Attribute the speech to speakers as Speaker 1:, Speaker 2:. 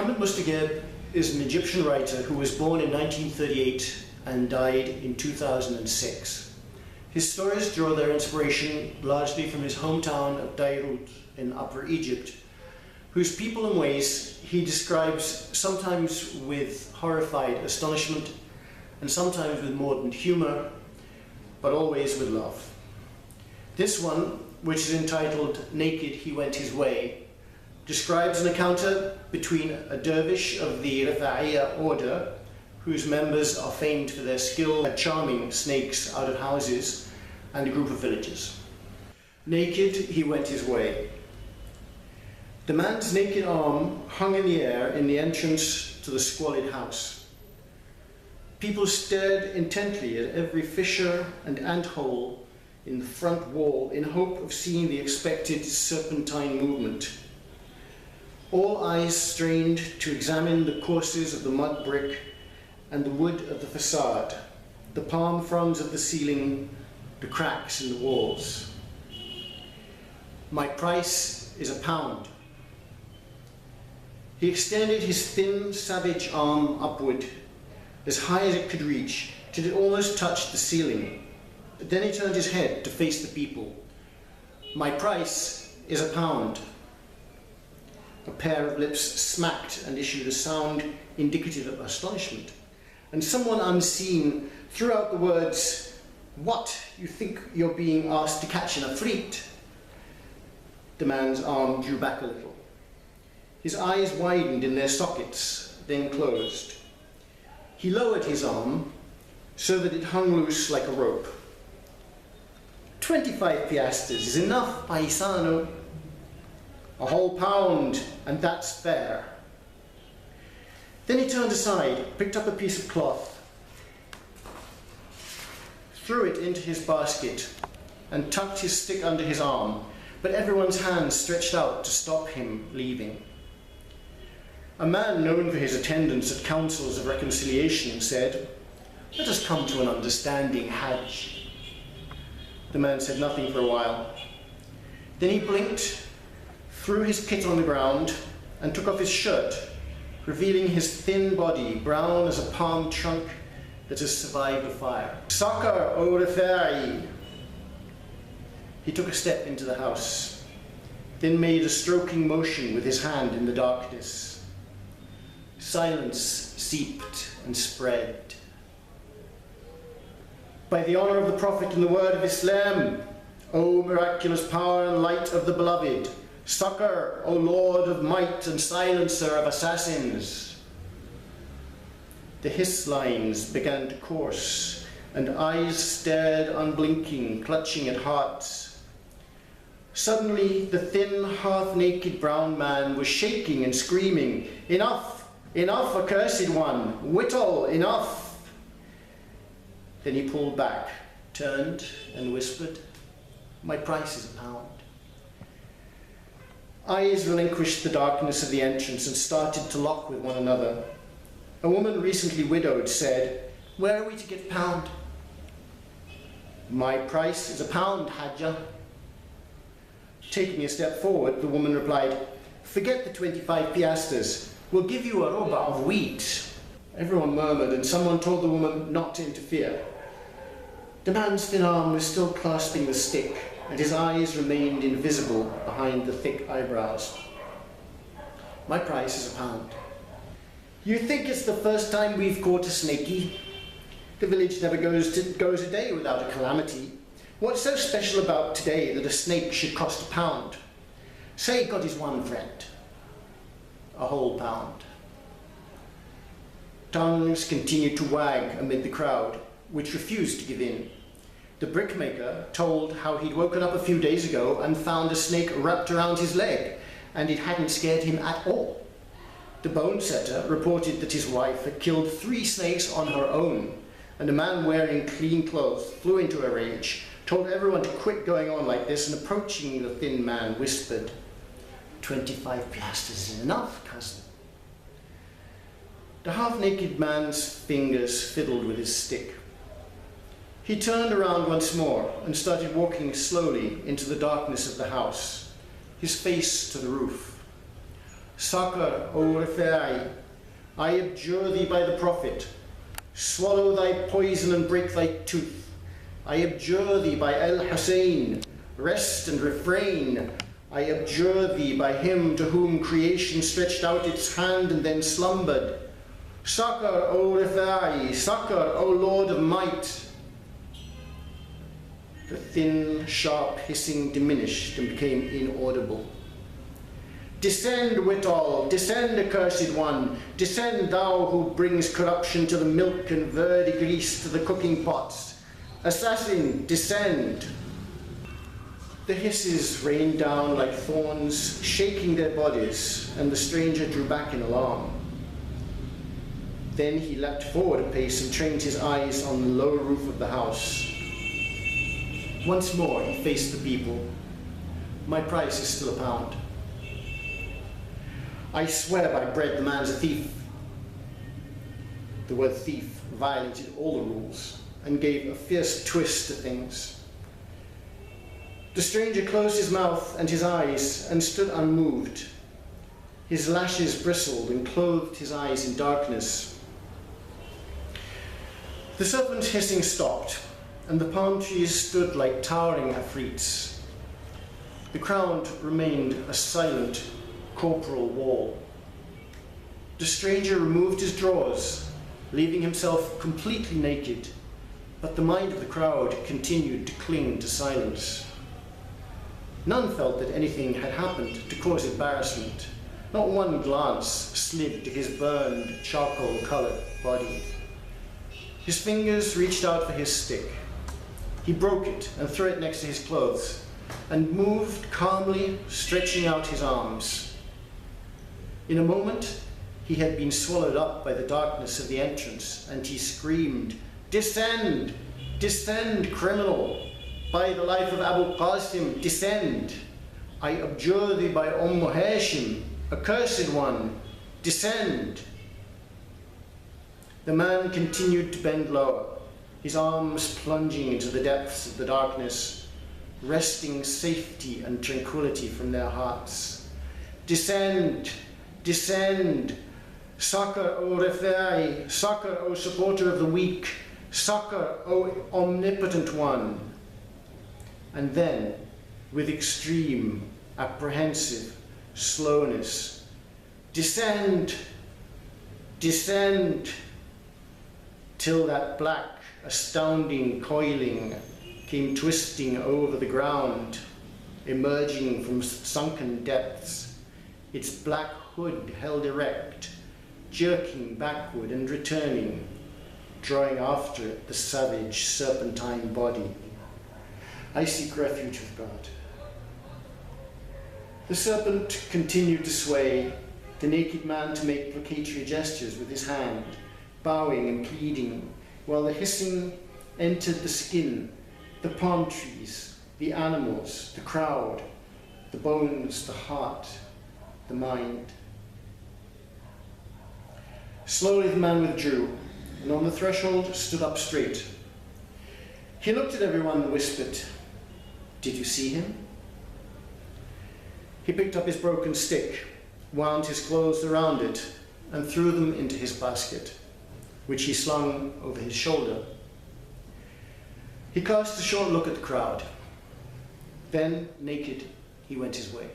Speaker 1: Mohamed Mustagab is an Egyptian writer who was born in 1938 and died in 2006. His stories draw their inspiration largely from his hometown of Dayrut in Upper Egypt, whose people and ways he describes sometimes with horrified astonishment and sometimes with mordant humour, but always with love. This one, which is entitled Naked He Went His Way, describes an encounter between a dervish of the Rifa'iyya order, whose members are famed for their skill at charming snakes out of houses, and a group of villagers. Naked he went his way. The man's naked arm hung in the air in the entrance to the squalid house. People stared intently at every fissure and ant hole in the front wall in hope of seeing the expected serpentine movement. All eyes strained to examine the courses of the mud brick and the wood of the facade, the palm fronds of the ceiling, the cracks in the walls. My price is £1. He extended his thin, savage arm upward, as high as it could reach, till it almost touched the ceiling. Then he turned his head to face the people. My price is £1. A pair of lips smacked and issued a sound indicative of astonishment, and someone unseen threw out the words, "What, you think you're being asked to catch an afreet?" The man's arm drew back a little. His eyes widened in their sockets, then closed. He lowered his arm so that it hung loose like a rope. 25 piastres is enough, paisano. A whole pound, and that's fair. Then he turned aside, picked up a piece of cloth, threw it into his basket, and tucked his stick under his arm, but everyone's hands stretched out to stop him leaving. A man known for his attendance at councils of reconciliation said, "Let us come to an understanding, Hajj." The man said nothing for a while. Then he blinked, threw his kit on the ground, and took off his shirt, revealing his thin body, brown as a palm trunk that has survived a fire. "Soccer, O Rifai!" He took a step into the house, then made a stroking motion with his hand in the darkness. Silence seeped and spread. "By the honor of the Prophet and the word of Islam, O miraculous power and light of the beloved, succor, O Lord of might and silencer of assassins." The hiss lines began to course, and eyes stared unblinking, clutching at hearts. Suddenly, the thin, half-naked brown man was shaking and screaming, "Enough! Enough, accursed one! Whittle, enough!" Then he pulled back, turned, and whispered, "My price is £1." Eyes relinquished the darkness of the entrance and started to lock with one another. A woman recently widowed said, "Where are we to get £1?" "My price is £1, Hajjah." Taking a step forward, the woman replied, "Forget the 25 piastres. We'll give you a roba of wheat." Everyone murmured, and someone told the woman not to interfere. The man's thin arm was still clasping the stick, and his eyes remained invisible behind the thick eyebrows. "My price is £1. You think it's the first time we've caught a snaky? The village never goes a day without a calamity. What's so special about today that a snake should cost £1? Say God is one friend." A whole pound. Tongues continued to wag amid the crowd, which refused to give in. The brickmaker told how he'd woken up a few days ago and found a snake wrapped around his leg, and it hadn't scared him at all. The bone setter reported that his wife had killed 3 snakes on her own, and a man wearing clean clothes flew into a rage, told everyone to quit going on like this, and approaching the thin man whispered, 25 piastres is enough, cousin." The half-naked man's fingers fiddled with his stick. He turned around once more and started walking slowly into the darkness of the house, his face to the roof. Succor, O Rifai, I abjure thee by the Prophet. Swallow thy poison and break thy tooth. I abjure thee by Al-Hussein. Rest and refrain. I abjure thee by him to whom creation stretched out its hand and then slumbered. Succor, O Rifai, succor, O Lord of might. The thin, sharp hissing diminished and became inaudible. Descend, Whitall, descend, accursed one, descend, thou who brings corruption to the milk and verdigris to the cooking pots. Assassin, descend. The hisses rained down like thorns, shaking their bodies, and the stranger drew back in alarm. Then he leapt forward a pace and trained his eyes on the low roof of the house. Once more he faced the people. My price is still £1. I swear by bread the man's a thief. The word thief violated all the rules and gave a fierce twist to things. The stranger closed his mouth and his eyes and stood unmoved. His lashes bristled and clothed his eyes in darkness. The serpent's hissing stopped, and the palm trees stood like towering afrits. The crowd remained a silent, corporal wall. The stranger removed his drawers, leaving himself completely naked, but the mind of the crowd continued to cling to silence. None felt that anything had happened to cause embarrassment. Not one glance slid to his burned, charcoal-colored body. His fingers reached out for his stick. He broke it and threw it next to his clothes, and moved calmly, stretching out his arms. In a moment, he had been swallowed up by the darkness of the entrance, and he screamed, "Descend! Descend, criminal! By the life of Abu Qasim, descend! I abjure thee by Hashim, accursed one, descend!" The man continued to bend lower, his arms plunging into the depths of the darkness, wresting safety and tranquility from their hearts. "Descend! Descend! Succor, O Rifai! Succor, O supporter of the weak! Succor, O omnipotent one!" And then, with extreme, apprehensive slowness, "Descend! Descend!" till that black, astounding coiling came twisting over the ground, emerging from sunken depths, its black hood held erect, jerking backward and returning, drawing after it the savage, serpentine body. I seek refuge with God. The serpent continued to sway, the naked man to make placatory gestures with his hand, bowing and pleading, while the hissing entered the skin, the palm trees, the animals, the crowd, the bones, the heart, the mind. Slowly the man withdrew, and on the threshold stood up straight. He looked at everyone and whispered, "Did you see him?" He picked up his broken stick, wound his clothes around it, and threw them into his basket, which he slung over his shoulder. He cast a short look at the crowd. Then, naked, he went his way.